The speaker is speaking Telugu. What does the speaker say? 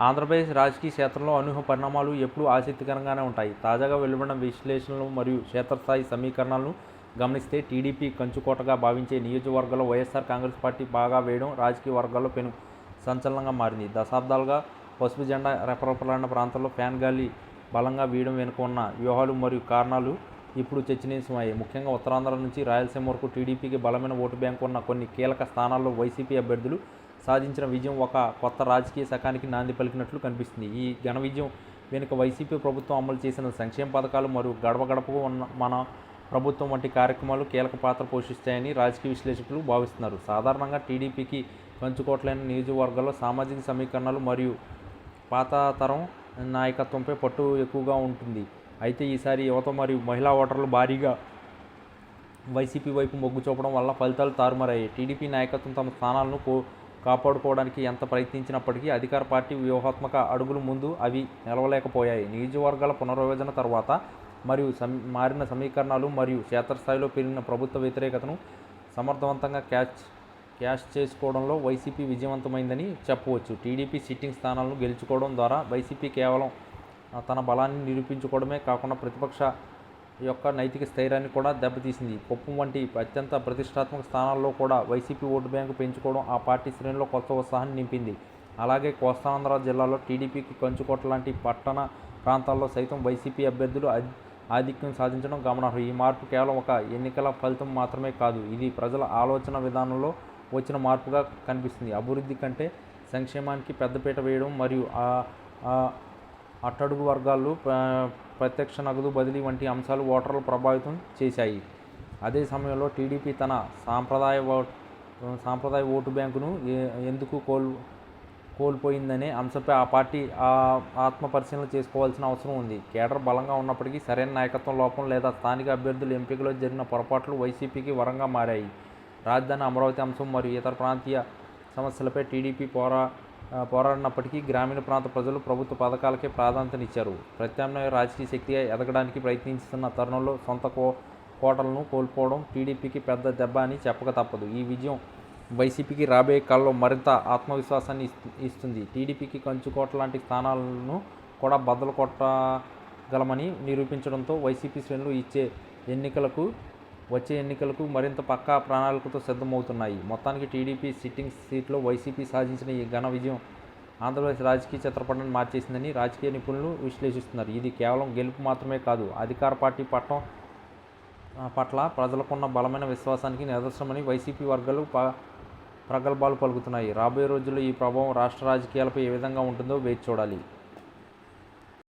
ఆంధ్రప్రదేశ్ రాజకీయ క్షేత్రంలో అనూహ్య పరిణామాలు ఎప్పుడూ ఆసక్తికరంగానే ఉంటాయి. తాజాగా వెలువడిన విశ్లేషణలు మరియు క్షేత్రస్థాయి సమీకరణాలను గమనిస్తే టీడీపీ కంచుకోటగా భావించే నియోజకవర్గాల్లో వైఎస్ఆర్ కాంగ్రెస్ పార్టీ బాగా వేయడం రాజకీయ వర్గాల్లో పెను సంచలనంగా మారింది. దశాబ్దాలుగా పసుపు జెండా రెపరెపలాడిన ప్రాంతాల్లో ఫ్యాన్ గాలి బలంగా వీయడం వెనుక ఉన్న వ్యూహాలు మరియు కారణాలు ఇప్పుడు చర్చనీయాంశమయ్యాయి. ముఖ్యంగా ఉత్తరాంధ్ర నుంచి రాయలసీమ వరకు టీడీపీకి బలమైన ఓటు బ్యాంకు ఉన్న కొన్ని కీలక స్థానాల్లో వైసీపీ అభ్యర్థులు సాధించిన విజయం ఒక కొత్త రాజకీయ శకానికి నాంది పలికినట్లు కనిపిస్తుంది. ఈ ఘన విజయం వెనుక వైసీపీ ప్రభుత్వం అమలు చేసిన సంక్షేమ పథకాలు మరియు గడప గడపకు ఉన్న మన ప్రభుత్వం వంటి కార్యక్రమాలు కీలక పాత్ర పోషిస్తాయని రాజకీయ విశ్లేషకులు భావిస్తున్నారు. సాధారణంగా టీడీపీకి కంచుకోట్లైన నియోజకవర్గాల్లో సామాజిక సమీకరణాలు మరియు పాతతరం నాయకత్వంపై పట్టు ఎక్కువగా ఉంటుంది. అయితే ఈసారి యువత మరియు మహిళా ఓటర్లు భారీగా వైసీపీ వైపు మొగ్గు చూపడం వల్ల ఫలితాలు తారుమారయ్యాయి. టీడీపీ నాయకత్వం తమ స్థానాలను కాపాడుకోవడానికి ఎంత ప్రయత్నించినప్పటికీ అధికార పార్టీ వ్యూహాత్మక అడుగులు ముందు అవి నిలవలేకపోయాయి. నియోజకవర్గాల పునర్విభజన తర్వాత మరియు మారిన సమీకరణాలు మరియు క్షేత్రస్థాయిలో పెరిగిన ప్రభుత్వ వ్యతిరేకతను సమర్థవంతంగా క్యాష్ చేసుకోవడంలో వైసీపీ విజయవంతమైందని చెప్పవచ్చు. టీడీపీ సిట్టింగ్ స్థానాలను గెలుచుకోవడం ద్వారా వైసీపీ కేవలం తన బలాన్ని నిరూపించుకోవడమే కాకుండా ప్రతిపక్ష యొక్క నైతిక స్థైర్యాన్ని కూడా దెబ్బతీసింది. కుప్పం వంటి అత్యంత ప్రతిష్టాత్మక స్థానాల్లో కూడా వైసీపీ ఓటు బ్యాంకు పెంచుకోవడం ఆ పార్టీ శ్రేణుల్లో కొత్త ఉత్సాహాన్ని నింపింది. అలాగే కోస్తాంధ్ర జిల్లాలో టీడీపీకి కంచుకోట లాంటి పట్టణ ప్రాంతాల్లో సైతం వైసీపీ అభ్యర్థులు ఆధిక్యం సాధించడం గమనార్హం. ఈ మార్పు కేవలం ఒక ఎన్నికల ఫలితం మాత్రమే కాదు, ఇది ప్రజల ఆలోచన విధానంలో వచ్చిన మార్పుగా కనిపిస్తుంది. అభివృద్ధి కంటే సంక్షేమానికి పెద్దపీట వేయడం మరియు అట్టడుగు వర్గాల్లో ప్రత్యక్ష నగదు బదిలీ వంటి అంశాలు ఓటర్లు ప్రభావితం చేశాయి. అదే సమయంలో టీడీపీ తన సాంప్రదాయ ఓటు బ్యాంకును ఎందుకు కోల్పోయిందనే అంశంపై ఆ పార్టీ ఆత్మపరిశీలన చేసుకోవాల్సిన అవసరం ఉంది. కేడర్ బలంగా ఉన్నప్పటికీ సరైన నాయకత్వం లోపం లేదా స్థానిక అభ్యర్థుల ఎంపికలో జరిగిన పొరపాట్లు వైసీపీకి వరంగా మారాయి. రాజధాని అమరావతి అంశం మరియు ఇతర ప్రాంతీయ సమస్యలపై టీడీపీ పోరాడినప్పటికీ గ్రామీణ ప్రాంత ప్రజలు ప్రభుత్వ పథకాలకే ప్రాధాన్యతనిచ్చారు. ప్రత్యామ్నాయ రాజకీయ శక్తిగా ఎదగడానికి ప్రయత్నిస్తున్న తరుణంలో సొంత కోటలను కోల్పోవడం టీడీపీకి పెద్ద దెబ్బ అని చెప్పక తప్పదు. ఈ విజయం వైసీపీకి రాబోయే కాలంలో మరింత ఆత్మవిశ్వాసాన్ని ఇస్తుంది. టీడీపీకి కంచుకోట లాంటి స్థానాలను కూడా బద్దలు కొట్టగలమని నిరూపించడంతో వైసీపీ శ్రేణులు వచ్చే ఎన్నికలకు మరింత పక్కా ప్రణాళికతో సిద్ధమవుతున్నాయి. మొత్తానికి టీడీపీ సిట్టింగ్ సీట్లో వైసీపీ సాధించిన ఈ ఘన విజయం ఆంధ్రప్రదేశ్ రాజకీయ చిత్రపటాన్ని మార్చేసిందని రాజకీయ నిపుణులు విశ్లేషిస్తున్నారు. ఇది కేవలం గెలుపు మాత్రమే కాదు, అధికార పార్టీ పట్ల ప్రజలకున్న బలమైన విశ్వాసానికి నిదర్శనమని వైసీపీ వర్గాలు ప్రగల్భాలు పలుకుతున్నాయి. రాబోయే రోజుల్లో ఈ ప్రభావం రాష్ట్ర రాజకీయాలపై ఏ విధంగా ఉంటుందో వేచి చూడాలి.